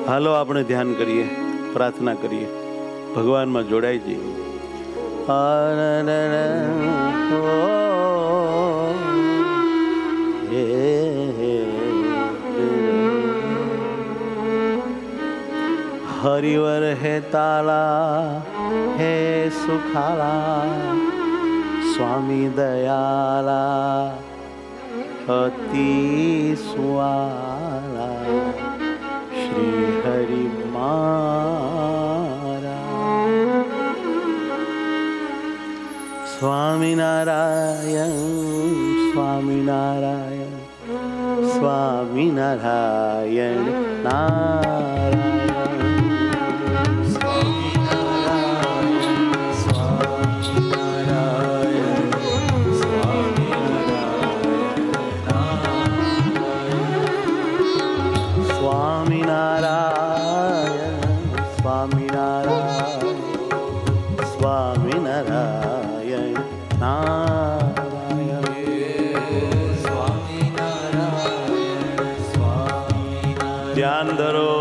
હાલો આપણે ધ્યાન કરીએ, પ્રાર્થના કરીએ, ભગવાનમાં જોડાઈ જઈએ. હરિવર હે તાલા હે સુખાલા, સ્વામી દયાલા અતિ સુવાલા, શ્રી હરિ મારા. સ્વામિનારાયણ સ્વામિનારાયણ સ્વામિનારાયણ નારાયણ. ધ્યાન ધરો.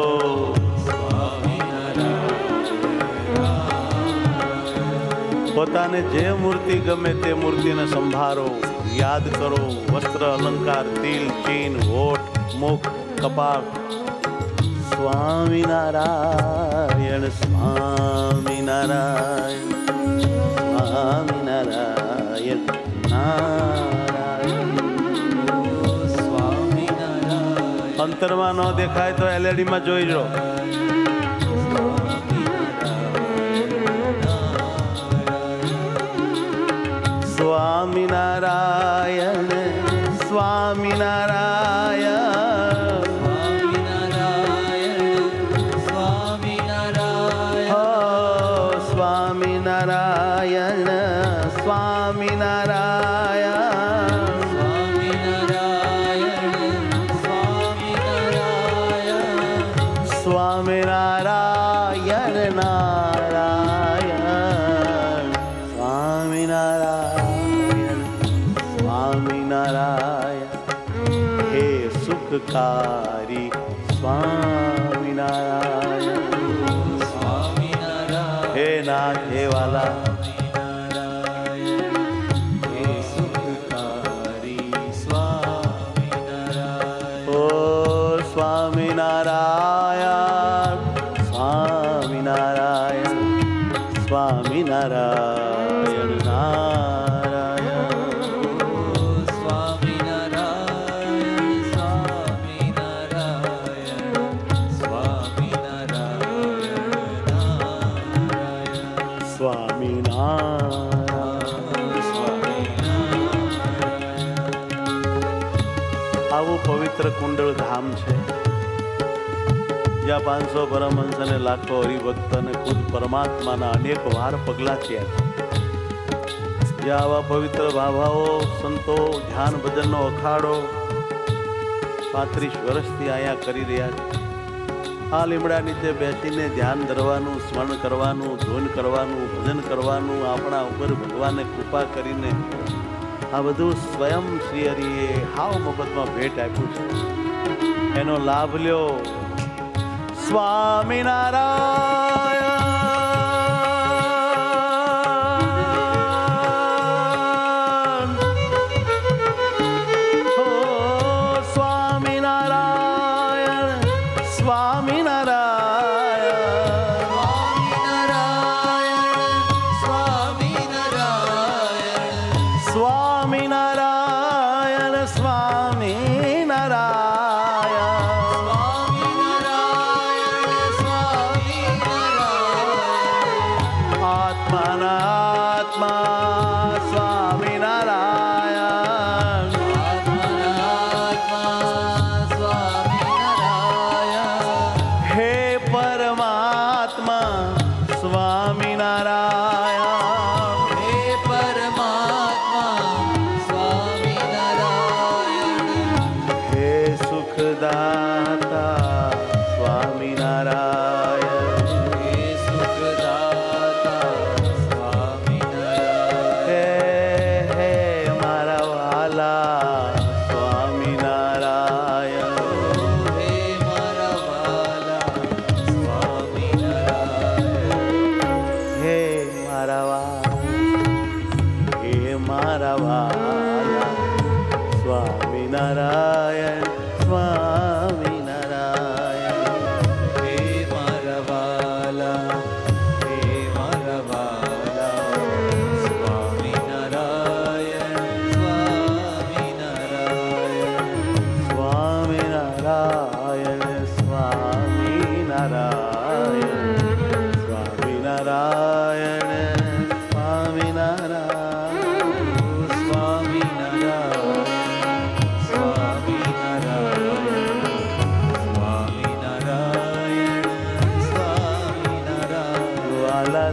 પોતાને જે મૂર્તિ ગમે તે મૂર્તિને સંભાળો, યાદ કરો. વસ્ત્ર અલંકાર, તિલ, ચીન, હોઠ, મુખ, કપાળ. સ્વામિનારાયણ સ્વામિનારાયણ સ્વામિનારાયણ નારાયણ. અંતરમાં ન દેખાય તો LED માં જોઈ લો. સ્વામિનારાયણ સ્વામિનારાયણ સ્વામિનારાયણ સ્વામિનારાયણ સ્વામિનારાયણ નારાયણ સ્વામિનારાયણ સ્વામિનારાયણ. હે સુખકારી સ્વામિનારાયણ સ્વામિનારાયણ. હે નાથ હે વાલા સ્વામિનારાયણ સ્વામિનારાયણ સ્વામિનારાયણ નારાયણ. સ્વામિનારાયણ સ્વામિનારાયણ સ્વામિનારાયણ સ્વામિનારાયણ. આવું પવિત્ર કુંડળ ધામ છે જ્યાં 500 પરમહંસ અને લાખો હરિભક્ત અને ખુદ પરમાત્માના અનેક વાર પગલાં થયા છે. જ્યાં આવા પવિત્ર ભાભાઓ સંતો ધ્યાન ભજનનો અખાડો 35 વર્ષથી અહીંયા કરી રહ્યા છે. આ લીમડા નીચે બેસીને ધ્યાન ધરવાનું, સ્મરણ કરવાનું, ધૂન કરવાનું, ભજન કરવાનું, આપણા ઉપર ભગવાને કૃપા કરીને આ બધું સ્વયં શ્રી હરિએ હાવ મફતમાં ભેટ આપ્યું છે. એનો લાભ લ્યો. સ્વામિનારાયણ સ્વામિનારાયણ સ્વામિનારાયણ સ્વામિનારાયણ સ્વામિનારાયણ. આત્માના સ્વામિનારાયણ હે પરમાત્મા સ્વામિનારાયણ હે પરમાત્મા સ્વામિનારાયણ હે સુખદાતા સ્વામિનારાયણ હે સુખદાતા સ્વામિનારાયણ હે મારા વાલા સ્વામિનારાયણ સ્વામિનારાયણ. હે મારા વાલા, હે મારા વાલા, સ્વામિનારાયણ સ્વામિનારાયણ. સ્વામિનારાયણ સ્વામિનારાયણ સ્વામિનારાયણ સ્વામિનારાયણ. વાલા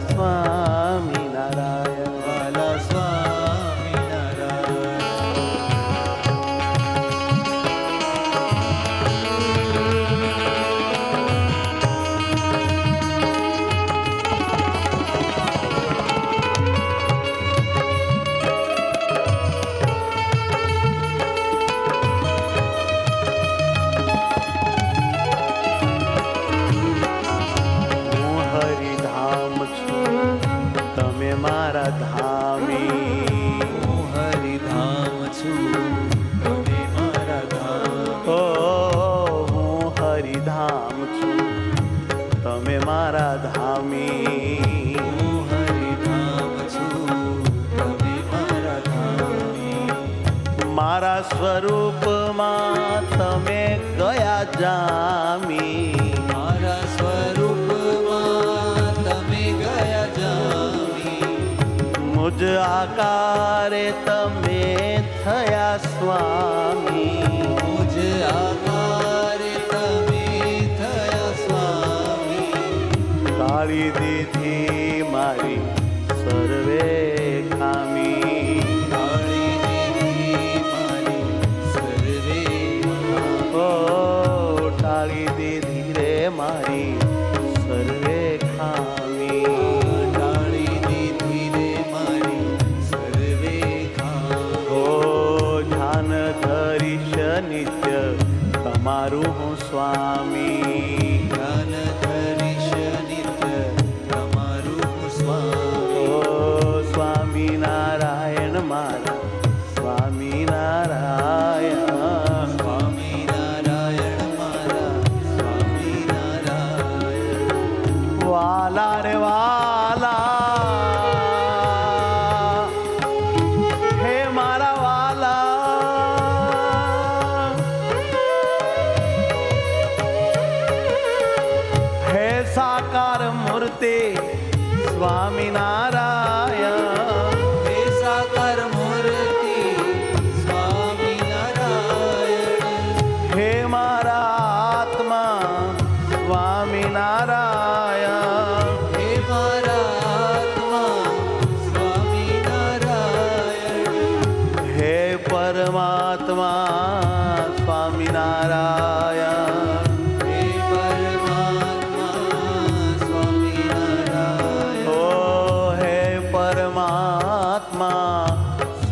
હું હરિધામ છું તમે મારા ધામી. હું હરિધામ છું, તમે મારા ધામ. ઓ હું હરિધામ છું તમે મારા ધામી. હું હરિધામ છું, તમે મારા ધામી. મારા સ્વરૂપમાં તમે ગયા જામી. મારા સ્વરૂપમાં તમે ગયા જામી. મુજ આકારે તમે થયા સ્વામી. મુજ આકારે તમે થયા સ્વામી. કાળી દીધી મારી સર્વે ખામી. કાળી દીધી મારી સર્વે ઓ ટાળી દીધી રે મારી સર્વે ખામી. ટાળી દીધી રે મારી સર્વે ખામી. ઓ ધ્યાન ધરીશ નિત્ય તમારું હું સ્વામી. ધ્યાન ધરીશ નિત્ય તમારું હું સ્વામી. ઓ સ્વામિનારાયણ મારા સ્વામિનારાયણ. સ્વામિનારાયણ મારા સ્વામિનારાયણ. વાલા રે વાલા હે મારા વાલા. હે સાકાર મૂર્તિ સ્વામિનારાયણ. હે સાકાર મૂર્તિ સ્વામિનારાયણ. હે મારા આત્મા સ્વામિનારાયણ. હે મારા આત્મા સ્વામિનારાયણ. હે પરમાત્મા સ્વામિનારાયણ. હે પરમાત્મા સ્વામિનારાયણ. ઓ હે પરમાત્મા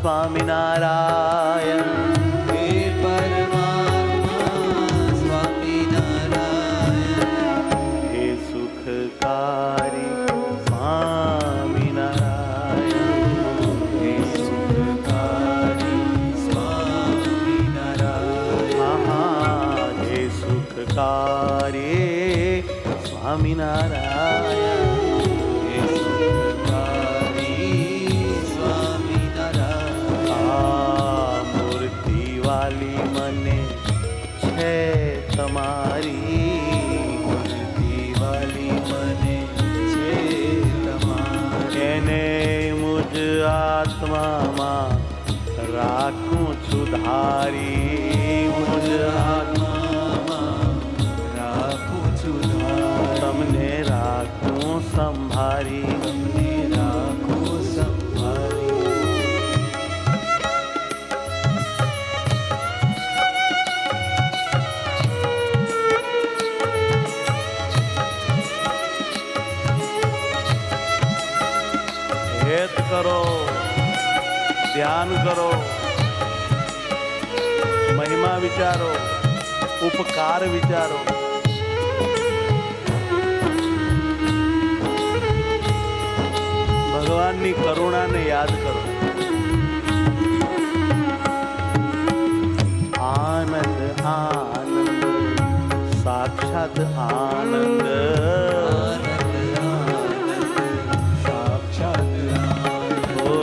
સ્વામિનારાયણ. હે પરમાત્મા સ્વામિનારાયણ. હે સુખકારી સ્વામિનારાયણ. હે સુખકારી સ્વામિનારાયણ. આહા હે સુખકારી સ્વામિનારાયણ. હે સુખકારી સ્વામિનારાયણ. આ મૂર્તિ વાલી મને છે તમારી. મૂર્તિ વાલી મને છે તમારી. એને મુજ આત્મામાં રાખું છું ધારી. મુજ આત્મામાં રાખું છું ધારી. તમને રાખું સંભારી. તમને રાખું સંભાળી. હેત કરો, ધ્યાન કરો, મહિમા વિચારો, ઉપકાર વિચારો. ભગવાનની કરુણાને યાદ કરો. સાક્ષાત આનંદ ઓ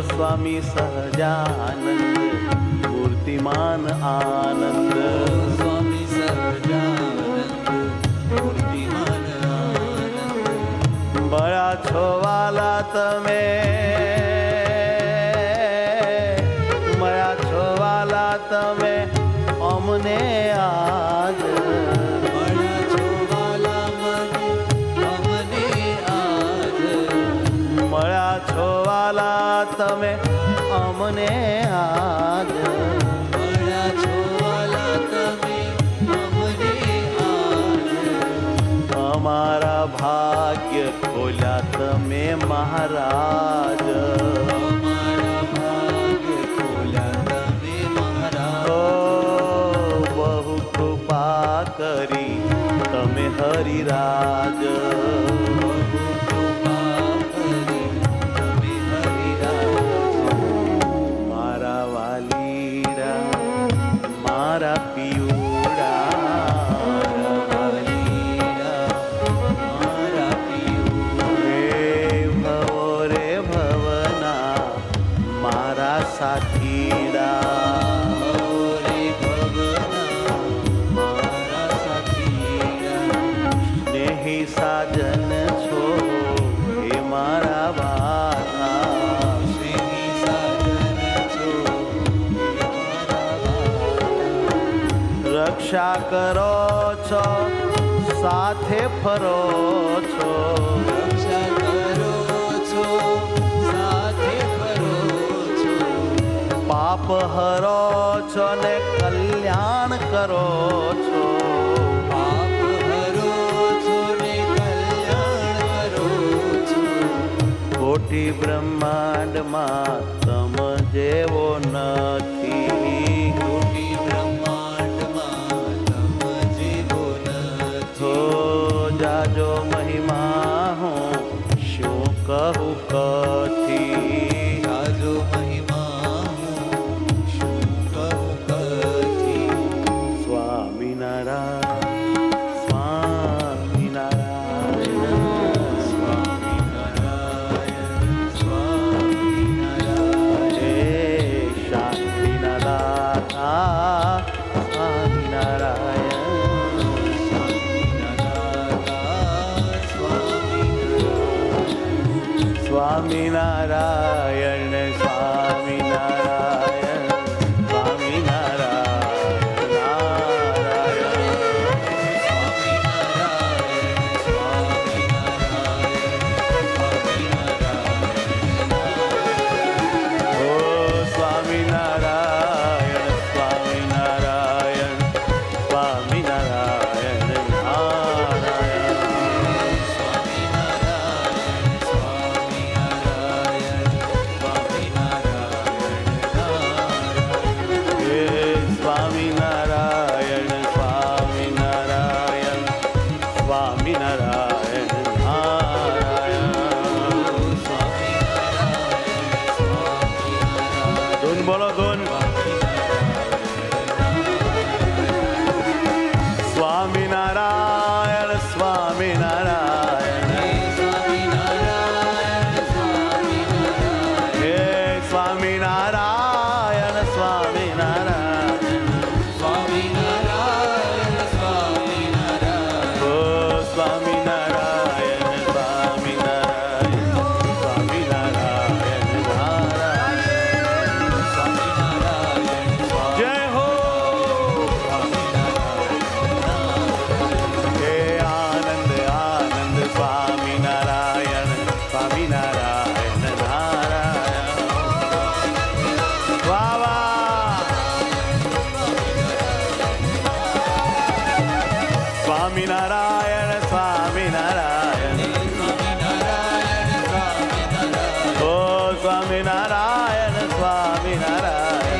સ્વામી સહજાનંદ મૂર્તિમાન આનંદ સ્વામી સહજાનંદ મૂર્તિમાન આનંદ બળા છો વાલા તમે મળ્યા છો વાલા તમે અમને આજ મળ્યા છો વાલા મને અમને આજ મળ્યા છો વાલા તમે અમને આજ મળ્યા છો વાલા તમે અમને આજ અમારા ભાગ્ય ખોલ્યા તમે મહારાજ અમારા ભાગ્ય ખોલ્યા તમે મહારાજ ઓ બહુ કૃપા કરી તમે હરિરાજ બહુ કૃપા કરી તમે હરિરાજ મારા વાલીડા મારા પિયુડા મારા વાલીડા મારા પિયુડા રે ભવો રે ભવના મારા સાથીડા રે ભવના મારા સાથીડા સ્નેહી સાજન છો હે મારા વાલા સ્નેહી સાજન છો હે મારા વાલા રક્ષા કરો છો સાથે ફરો છો રક્ષા કરો છો સાથે ફરો છો પાપ હરો છો ને કલ્યાણ કરો છો પાપ હરો છો ને કલ્યાણ કરો છો કોટી બ્રહ્માંડમાં તમ જેવો નથી કોટી બ્રહ્માંડમાં તમ જેવો નથી થો જાજો મહિમા હું શું કહું કથી રાજો મહિમા હું શું કહું કથી સ્વામિનારાયણ સ્વામિનારાયણ સ્વામિનારાયણ સ્વામિનારાયણ હે શાંતિના દાતા સ્વામિનારાયણ સ્વામિનારાયણ સ્વામિનારાયણ સ્વામિનારાયણ નારાયણ ઓ સ્વામિનારાયણ સ્વામિનારાયણ સ્વામિનારાયણ નારાયણ હે સ્વામિનારાયણ સ્વામિનારાયણ સ્વામિનારાયણ નારાયણ ધૂન બોલો ધૂન સ્વામિનારાયણ સ્વામિનારાયણ હે સ્વામિનારાયણ સ્વામિનારાયણ ઓ સ્વામિનારાયણ સ્વામિનારાયણ સ્વામિનારાયણ નારાયણ જય હો હે આનંદ આનંદ સ્વામિનારાયણ સ્વામિનારાયણ નારાયણ વાહ વાહ સ્વામિનારાયણ સ્વામિનારાયણ ઓ સ્વામિનારાયણ સ્વામિનારાયણ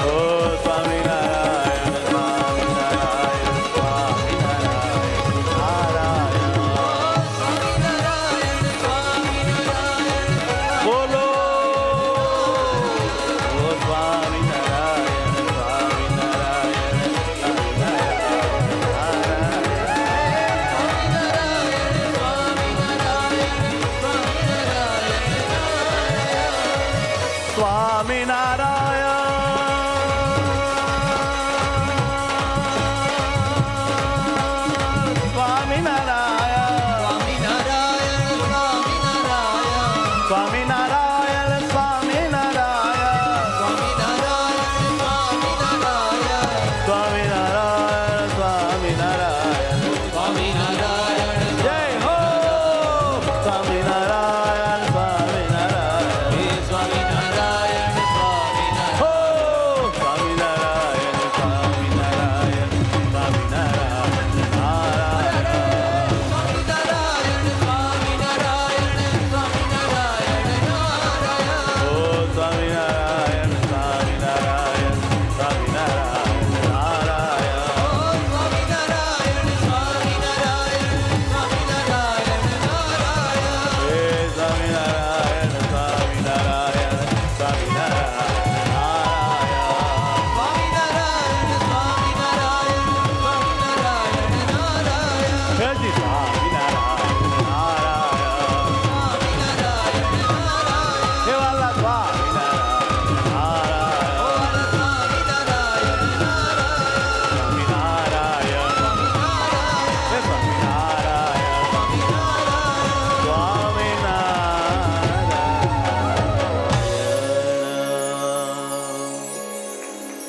ઓ સ્વામિનારાયણ સ્વામિનારાયણ સ્વામિનારાયણ નારાયણ બોલો ઓ સ્વામિનારાયણ સ્વામિનારાયણ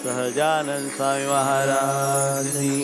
સહજાનંદ સ્વામી મહારાજની